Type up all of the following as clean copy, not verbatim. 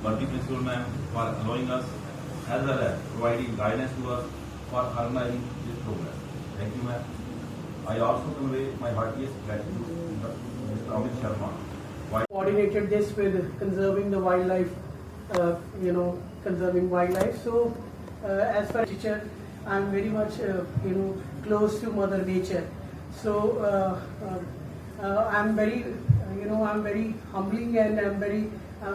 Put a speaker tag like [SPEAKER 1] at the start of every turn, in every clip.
[SPEAKER 1] Bharti Principal Ma'am for allowing us as well as providing guidance to us for organizing this program. Thank you, ma'am. I also convey my heartiest gratitude to Mr. Amit Sharma.
[SPEAKER 2] Coordinated this with conserving the wildlife, conserving wildlife. So, as for teacher, I'm very much, close to Mother Nature. So, I'm very, I'm very humbling and I'm very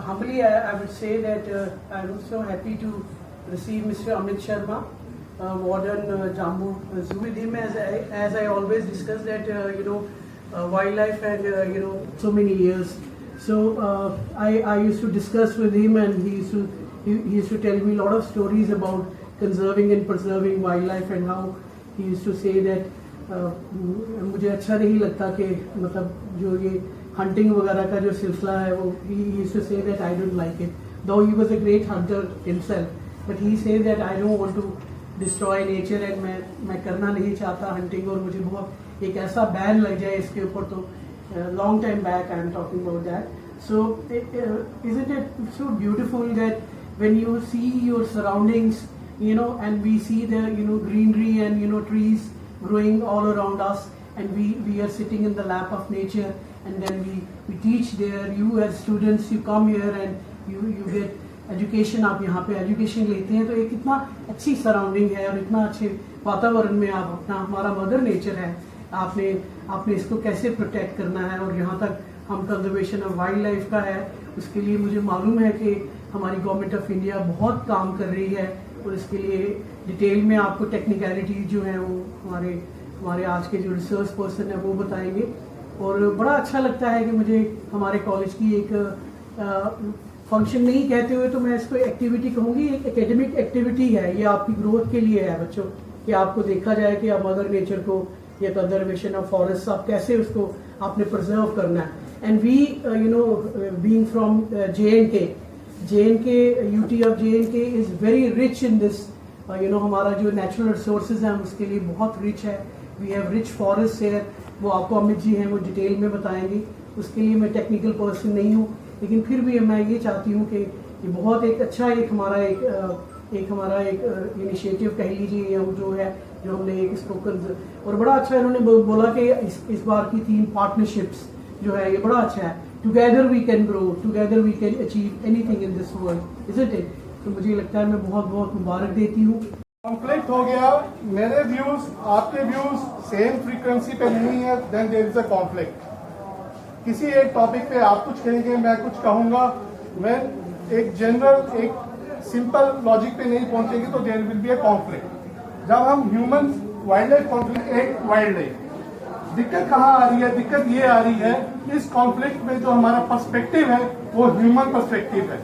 [SPEAKER 2] humbly, I would say that I'm so happy to receive Mr. Amit Sharma, Warden Jambu Zoo with him. As I always discuss that, wildlife and, so many years. So I used to discuss with him, and he used to tell me a lot of stories about conserving and preserving wildlife, and how he used to say that मुझे अच्छा नहीं लगता कि मतलब जो ये hunting वगैरह का जो सिलसिला है वो he used to say that I don't like it, though he was a great hunter himself, but he said that I don't want to destroy nature and मैं करना नहीं चाहता hunting, और मुझे बहुत एक ऐसा बैन लग जाए इसके ऊपर. तो long time back I am talking about that. So isn't it so beautiful that when you see your surroundings, and we see the greenery and trees growing all around us, and we are sitting in the lap of nature, and then we teach there. You as students, you come here and you get education. आप यहाँ पे education लेते हैं, तो एक इतना अच्छी surrounding है और इतना अच्छे वातावरण में आप अपना, हमारा मदर नेचर है, आपने इसको कैसे प्रोटेक्ट करना है. और यहाँ तक हम कंजर्वेशन ऑफ वाइल्ड लाइफ का है, उसके लिए मुझे मालूम है कि हमारी गवर्नमेंट ऑफ इंडिया बहुत काम कर रही है, और इसके लिए डिटेल में आपको टेक्निकलिटी जो है वो हमारे आज के जो रिसर्च पर्सन है वो बताएंगे. और बड़ा अच्छा लगता है कि मुझे हमारे कॉलेज की एक फंक्शन नहीं कहते हुए तो मैं इसको एक्टिविटी कहूँगी, एक एकेडमिक एक्टिविटी है. ये आपकी ग्रोथ के लिए है बच्चों, कि आपको देखा जाए कि आप मदर नेचर को या कंजर्वेशन ऑफ फॉरेस्ट आप कैसे उसको आपने प्रिजर्व करना है. And we being from JNK, UT of JNK is very rich in this. हमारा जो नेचुरल रिसोर्सेज हैं उसके लिए बहुत रिच है. We have rich forest here. वो आपको अमित जी हैं वो डिटेल में बताएंगे. उसके लिए मैं टेक्निकल पर्सन नहीं हूँ, लेकिन फिर भी मैं ये चाहती हूँ कि ये बहुत एक अच्छा एक हमारा एक इनिशिएटिव कह लीजिए, जो है जो हमने एक इसको और बड़ा अच्छा इन्होंने बोला कि इस बार की थीम पार्टनरशिप्स जो है ये बड़ा अच्छा है. Together we can grow, together we can achieve anything in this world, isn't it. तो मुझे लगता है मैं बहुत बहुत मुबारक देती हूँ.
[SPEAKER 3] कॉन्फ्लिक्ट हो गया, मेरे व्यूज आपके व्यूज सेम फ्रीक्वेंसी पे नहीं है, then there is a conflict. किसी एक टॉपिक पे आप कुछ कहेंगे, मैं कुछ कहूंगा, मैं एक जनरल एक सिंपल लॉजिक पे नहीं पहुंचेंगे, तो there will be a conflict. जब हम ह्यूमन वाइल्ड लाइफ कॉन्फ्लिक्ट, एक वाइल्ड लाइफ, दिक्कत कहाँ आ रही है? दिक्कत ये आ रही है इस कॉन्फ्लिक्ट में जो हमारा पर्सपेक्टिव है वो ह्यूमन पर्सपेक्टिव है.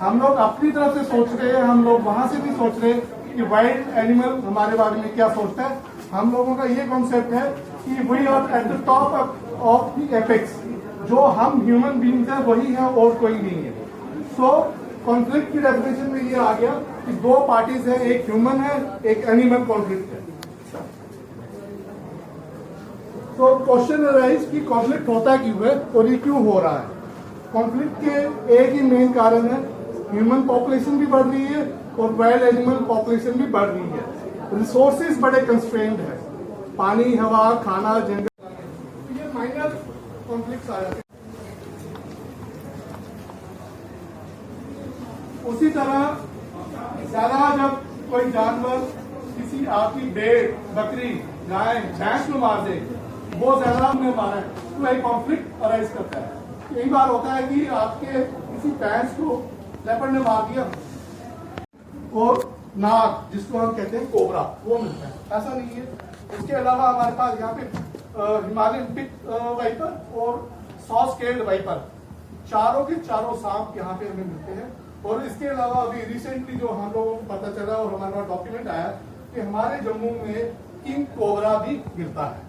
[SPEAKER 3] हम लोग अपनी तरफ से सोच रहे हैं, हम लोग वहां से भी सोच रहे हैं कि वाइल्ड एनिमल हमारे बारे में क्या सोचता है. हम लोगों का ये कॉन्सेप्ट है कि we are at the top of the apex. जो हम ह्यूमन बीइंग्स हैं वही है और कोई नहीं है. सो कॉन्फ्लिक्ट की डेफिनेशन में ये आ गया कि दो पार्टीज हैं, एक ह्यूमन है, एक एनिमल कॉन्फ्लिक्ट है. तो क्वेश्चन अराइज कि कॉन्फ्लिक्ट होता क्यों है और ये क्यों हो रहा है. कॉन्फ्लिक्ट के एक ही मेन कारण है, ह्यूमन पॉपुलेशन भी बढ़ रही है और वाइल्ड एनिमल पॉपुलेशन भी बढ़ रही है. रिसोर्सेज बड़े कंस्ट्रेंड है, पानी, हवा, खाना, जंगल. ये माइनर कॉन्फ्लिक्ट्स आ जाते हैं. उसी तरह ज्यादा जब कोई जानवर किसी आपकी भेड़, बकरी, गाय, भैंस को मार दे, वो ज्यादा हमने मारा है, तो एक कॉन्फ्लिक्ट अराइज करता है. कई बार होता है कि आपके किसी भैंस को लेपर्ड ने मार दिया और नाग, जिसको हम कहते हैं कोबरा, वो मिलता है. ऐसा नहीं है. इसके अलावा हमारे पास यहाँ पे हिमालयन पिक वाइपर और सॉ-स्केल्ड वाइपर, चारों के चारों सांप यहाँ पे हमें मिलते हैं. और इसके अलावा अभी रिसेंटली जो हम लोगों को पता चला और हमारे पास डॉक्यूमेंट आया कि हमारे जम्मू में किंग कोबरा भी गिरता है,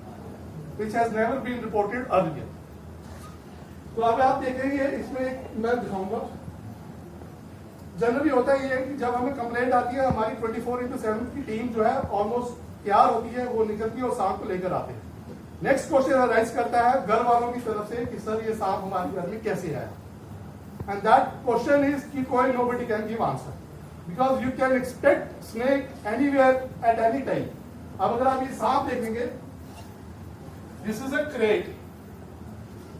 [SPEAKER 3] which has never been reported earlier. तो अब आप देखेंगे इसमें मैं दिखाऊंगा. जनरली होता ही है कि जब हमें कंप्लेंट आती है, हमारी 24/7 की टीम जो है ऑलमोस्ट तैयार होती है, वो निकलती है और सांप को लेकर आते हैं. नेक्स्ट क्वेश्चन राइज करता है घर वालों की तरफ से कि सर ये सांप हमारे घर में कैसे आया. and that question is कि कोई nobody can give answer because you can expect snake anywhere at any time. अब अगर आप ये सांप देखेंगे, this is a crate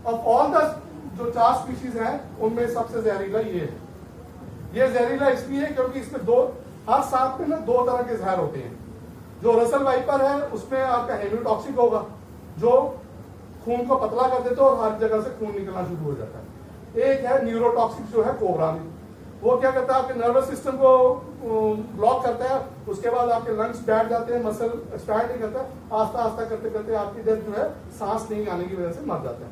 [SPEAKER 3] of all the जो 4 स्पीशीज हैं उनमें सबसे जहरीला ये है. ये जहरीला इसलिए क्योंकि इसमें हर सांप में ना 2 तरह के जहर होते हैं. जो रसल वाइपर है उसमें आपका हेमियोटॉक्सिक होगा जो खून को पतला कर देता है और हर जगह से खून निकलना शुरू हो जाता है. एक है न्यूरोटॉक्सिक जो है कोबरा में, वो क्या करता है आपके नर्वस सिस्टम को ब्लॉक करता है, उसके बाद आपके लंग्स बैठ जाते हैं, मसल एक्सपैंड नहीं करता, आस्ता आस्ता करते करते आपकी डेथ जो है सांस नहीं आने की वजह से मर जाता है.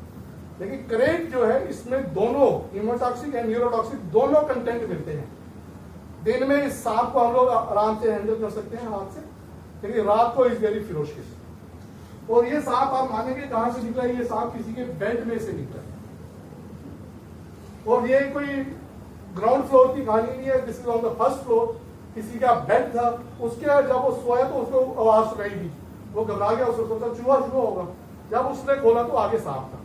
[SPEAKER 3] लेकिन करेट जो है इसमें दोनों हीमोटॉक्सिक एंड न्यूरोटॉक्सिक दोनों कंटेंट मिलते हैं. दिन में इस सांप को हम लोग आराम से हैंडल कर सकते हैं हाथ से, लेकिन रात को इज वेरी फिरोशियस. और ये सांप आप मानेंगे कहां से निकला? ये सांप किसी के बेड में से निकला. और ये कोई ग्राउंड फ्लोर की कहानी नहीं है, this is on the first floor. किसी का बेड था, उसके जब वो सोया तो उसको आवाज सुनाई दी, वो घबरा गया, उसको सोचा चूहा होगा. जब उसने खोला तो आगे सांप था.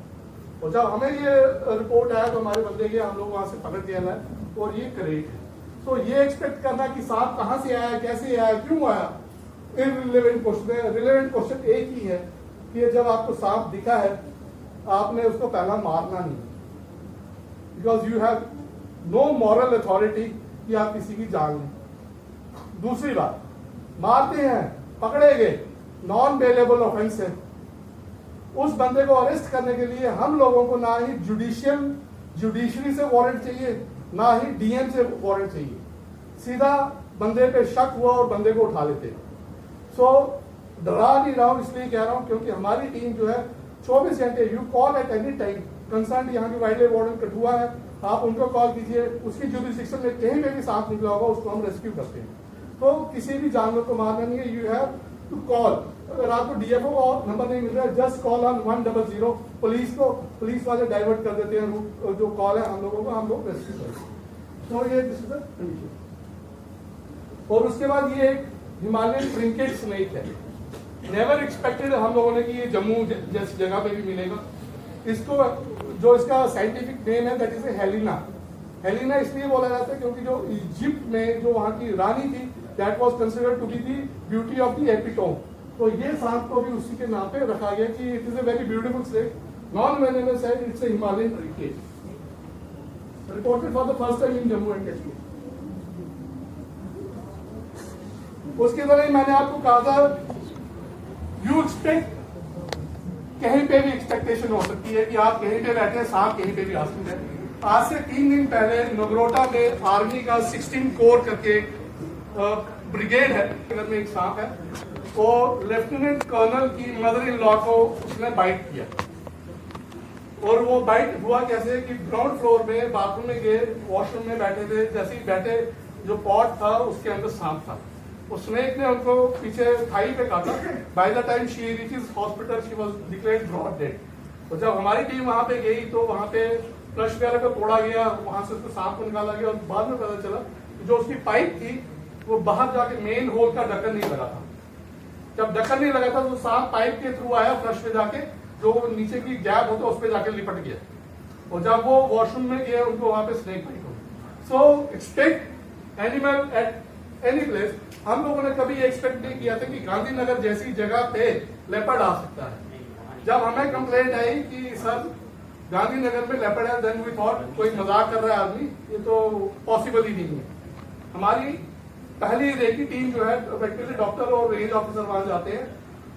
[SPEAKER 3] और जब हमें ये रिपोर्ट आया तो हमारे बंदे गए, हम लोग वहां से पकड़ के लाए और ये करेट है. तो ये एक्सपेक्ट करना कि सांप कहां से आया, कैसे आया, क्यों आया, इररिलेवेंट क्वेश्चन है. रिलेवेंट क्वेश्चन एक ही है कि जब आपको सांप दिखा है आपने उसको पहला मारना नहीं, because you have no moral authority कि आप किसी की जान लें. दूसरी बात, मारते हैं, पकड़े गए, नॉन बेलेबल ऑफेंस है. उस बंदे को अरेस्ट करने के लिए हम लोगों को ना ही जुडिशरी से वारंट चाहिए, ना ही डीएम से वारंट चाहिए. सीधा बंदे पे शक हुआ और बंदे को उठा लेते हैं. सो डरा नहीं रहा हूं, इसलिए कह रहा हूं क्योंकि हमारी टीम जो है 24 घंटे, you call at any time. Concern यहाँ की वाइल्ड लाइफ वार्डन कठुआ है, आप उनको कॉल कीजिए, उसकी जुरिसडिक्शन में कहीं पे भी सांप निकला होगा उसको हम रेस्क्यू करते हैं. तो किसी भी जानवर को मारना नहीं है, यू हैव टू कॉल. अगर आपको डीएफओ का नंबर नहीं मिल रहा है, जस्ट कॉल ऑन 100. पुलिस वाले डाइवर्ट कर देते हैं जो कॉल है हम लोगों को, हम लोग रेस्क्यू करते हैं. तो ये दिस इज द कंडीशन. और उसके बाद ये एक हिमालयन ट्रिंकेट स्नेक है. नेवर एक्सपेक्टेड हम लोगों ने कि ये जम्मू जैसी जगह पे भी मिलेगा. इसको जो इसका साइंटिफिक नेम है दैट इज हेलिना. हेलिना इसलिए बोला जाता है क्योंकि जो इजिप्ट में जो वहां की रानी थी that was considered to be the beauty of the epitome. तो ये सांप को भी उसी के नाम पे रखा गया कि it is a very beautiful snake, non venomous है, it's a Himalayan trinket, reported for the first time in Jammu and Kashmir. उसके बाद मैंने आपको कहा था यू एक्सपेक्ट, कहीं पे भी एक्सपेक्टेशन हो सकती है कि आप कहीं पे बैठे हैं, सांप कहीं पे भी आ सकते हैं. आज से 3 दिन पहले नगरोटा में आर्मी का 16 कोर करके ब्रिगेड है, अगर में एक सांप है, वो लेफ्टिनेंट कर्नल की मदर इन लॉ को उसने बाइट किया. और वो बाइट हुआ कैसे कि ग्राउंड फ्लोर में बाथरूम में गए, वॉशरूम में बैठे थे, जैसे ही बैठे जो पॉट था उसके अंदर सांप था. उस स्नेक ने उनको पीछे थाई पे काटा. By the time she reaches hospital she was declared broad dead. और जब हमारी टीम वहां पे गई तो वहां पे फ्लश वगैरह को तोड़ा गया, वहां से उसको सांप को निकाला गया. और बाद में पता चला जो उसकी पाइप थी वो बाहर जाके मेन होल का ढक्कन नहीं लगा था. जब ढक्कन नहीं लगा था तो सांप पाइप के थ्रू आया, फ्लश में जाके जो नीचे की गैप होता है उस पर जाके लिपट गया. और जब वो वॉशरूम में गया उनको वहां पे स्नेक बाइट हो. So expect animal at any place. हम लोगों ने कभी एक्सपेक्ट नहीं किया था कि गांधीनगर जैसी जगह पे लेपर्ड आ सकता है. जब हमें कंप्लेंट आई कि सर गांधीनगर में लेपर्ड है, देन वी थॉट कोई मजाक कर रहा है आदमी, ये तो पॉसिबल ही नहीं है. हमारी पहली रेकी टीम जो है एक्चुअली डॉक्टर और रेंज ऑफिसर वहां जाते हैं,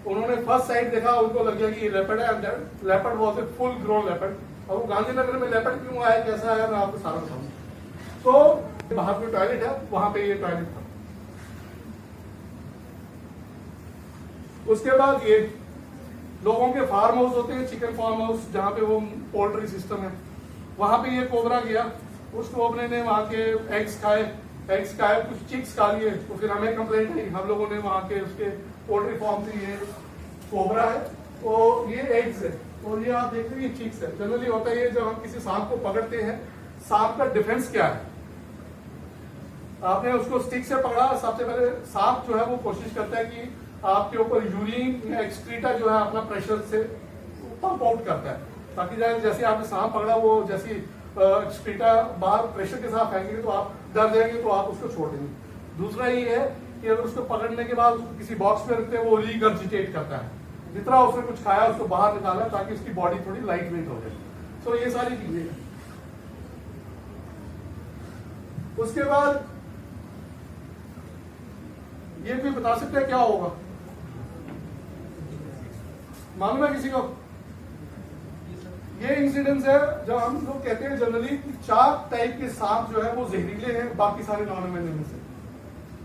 [SPEAKER 3] उन्होंने फर्स्ट साइड देखा, उनको लग गया कि ये लेपर्ड है. Leopard was a full grown leopard. और वो गांधीनगर में लेपर्ड क्यों आया, कैसा आया, मैं आपको सारा बताऊंगा. तो बाहर में टॉयलेट है, वहां पे ये टॉयलेट था. उसके बाद ये लोगों के फार्म हाउस होते हैं, चिकन फार्म हाउस, जहाँ पे वो पोल्ट्री सिस्टम है, वहां पे ये कोबरा गया. उस कोबरे ने वहां के एग्स खाए, कुछ चिक्स खा लिए. तो फिर हमें कंप्लेंट आई, हम लोगों ने वहां के उसके पोल्ट्री फार्म से ये कोबरा है और ये एग्स है और ये आप देख रहे हैं चिक्स है. जनरली होता है ये जब हम किसी सांप को पकड़ते हैं, सांप का डिफेंस क्या है, आपने उसको स्टिक से पकड़ा, सबसे पहले सांप जो है वो कोशिश करता है कि आपके ऊपर यूरिन या एक्सक्रीटा जो है अपना प्रेशर से पंप आउट करता है, ताकि जैसे आपने सांप पकड़ा वो जैसी एक्सक्रीटा बाहर प्रेशर के साथ फेंकेंगे तो आप डर जाएंगे, तो आप उसको छोड़ देंगे। दूसरा ये है कि अगर उसको पकड़ने के बाद उसको किसी बॉक्स में रखते हैं, वो रीगर्जिटेट करता है, जितना उसने कुछ खाया उसको बाहर निकाला ताकि उसकी बॉडी थोड़ी लाइट वेट हो जाए। तो ये सारी चीजें हैं। उसके बाद ये कोई बता सकता है क्या होगा, मालूम है किसी को? ये इंसिडेंस है जब हम लोग कहते हैं जनरली 4 टाइप के सांप जो है वो जहरीले हैं, बाकी सारे नॉन वेनमस हैं।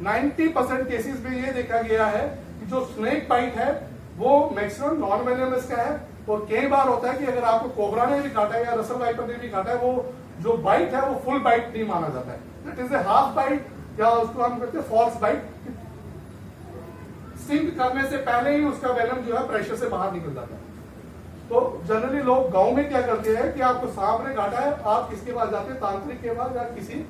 [SPEAKER 3] 90% केसेस में ये देखा गया है कि जो स्नेक बाइट है वो मैक्सिमम नॉन वेनमस का है, और कई बार होता है कि अगर आपको कोबरा ने भी काटा है या रसल वाइपर ने भी काटा है, वो जो बाइट है वो फुल बाइट नहीं माना जाता है, it is a half bite, या उसको हम कहते हैं फॉल्स बाइट। स्टिंग करने से पहले ही उसका वेनम जो है प्रेशर से बाहर निकल जाता है। तो जनरली लोग गांव में क्या करते हैं कि आपको सांप ने काटा है, आप किसके पास जाते हैं, तांत्रिक के पास, या किसी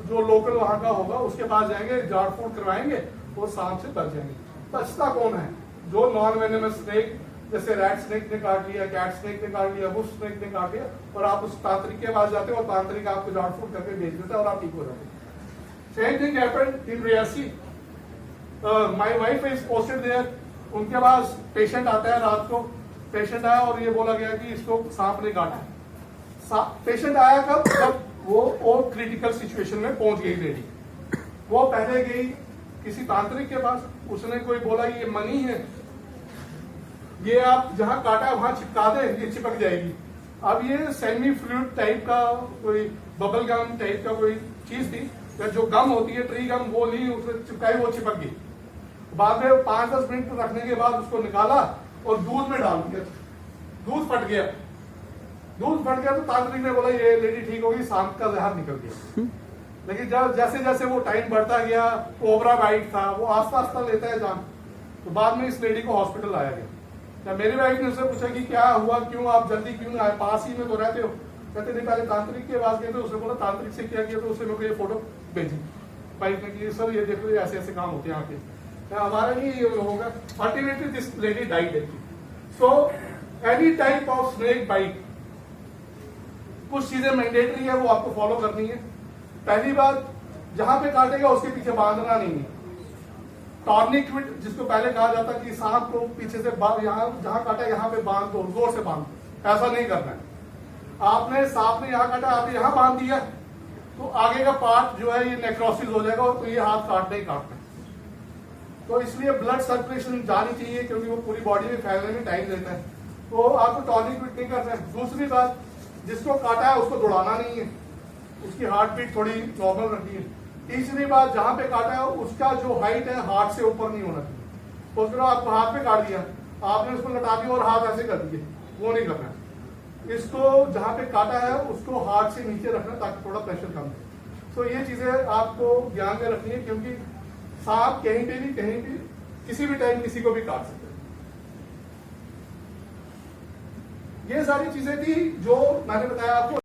[SPEAKER 3] जो लोकल वहां का होगा उसके पास जाएंगे, झाड़ फूट करवाएंगे और सांप से बच जाएंगे। बचता कौन है? जो नॉन वेनमस स्नेक, जैसे रैट स्नेक ने काट लिया, कैट स्नेक ने काट लिया, बुश स्नेक ने काट लिया, और आप उस तांत्रिक के पास जाते हो और तांत्रिक आपको झाड़ फूट करके भेज देता है और आप ठीक हो जाते हैं। Same thing happened in Reasi. My wife is posted there, उनके पास पेशेंट आता है, रात को पेशेंट आया और ये बोला गया कि इसको सांप ने काटा है। पेशेंट आया कब? जब वो और क्रिटिकल सिचुएशन में पहुंच गई लेडी। वो पहले गई किसी तांत्रिक के पास, उसने कोई बोला ये मनी है, ये आप जहां काटा है वहां चिपका दे, ये चिपक जाएगी। अब ये सेमी फ्लूइड टाइप का कोई बबल गम टाइप का कोई चीज थी, जो गम होती है ट्री गम, वो ली, उसने चिपकाई, वो चिपक गई। बाद में 5-10 मिनट रखने के बाद उसको निकाला और दूध में डाल दिया, दूध फट गया। दूध फट गया तो तांत्रिक ने बोला ये लेडी ठीक होगी, सांप का जहर निकल गया। लेकिन जब जैसे जैसे वो टाइम बढ़ता गया, कोबरा बाइट था, वो आस्ता आस्ता लेता है जान। तो बाद में इस लेडी को हॉस्पिटल लाया गया। जब मेरी वाइफ ने उससे पूछा कि क्या हुआ, क्यों आप जल्दी क्यों आए, पास ही में तो रहते हो? कहते नहीं, पहले तांत्रिक के पास गए थे, उसने बोला तांत्रिक से क्या किया, तो उसने मेरे को ये फोटो भेजी वाइफ ने कि सर ये देखो, ये ऐसे ऐसे काम होते हैं यहाँ पे। हमारा नहीं ये होगा। Ultimately this lady died. So any type of snake bite, कुछ चीजें मैंडेटरी है, वो आपको फॉलो करनी है। पहली बात, जहां पे काटेगा उसके पीछे बांधना नहीं है। टॉर्निक्विट जिसको पहले कहा जाता कि सांप को पीछे से यहाँ जहां काटा यहाँ पे बांध दो, जोर से बांध दो, ऐसा नहीं करना है। आपने सांप ने यहाँ काटा, आपने यहाँ बांध दिया तो आगे का पार्ट जो है ये नेक्रोसिस हो जाएगा, तो ये हाथ काटना ही काटना है। तो इसलिए ब्लड सर्कुलेशन जानी चाहिए, क्योंकि वो पूरी बॉडी में फैलने में टाइम लेता है। तो आपको टॉर्निक्विट नहीं करना है। दूसरी बात, जिसको काटा है उसको दौड़ाना नहीं है, उसकी हार्ट बीट थोड़ी नॉर्मल रखनी है। तीसरी बात, जहां पे काटा है उसका जो हाइट है हार्ट से ऊपर नहीं होना चाहिए। तो उसको आपको हाथ पे काट दिया, आपने उसको लटा दिया और हाथ ऐसे कर दिए, वो नहीं करना है। इसको जहां पे काटा है उसको हार्ट से नीचे रखना ताकि थोड़ा प्रेशर कम हो। तो ये चीजें आपको ध्यान में रखनी है, क्योंकि सांप कहीं पे भी किसी भी टाइम किसी को भी काट सकते हैं। ये सारी चीजें थी जो मैंने बताया आपको।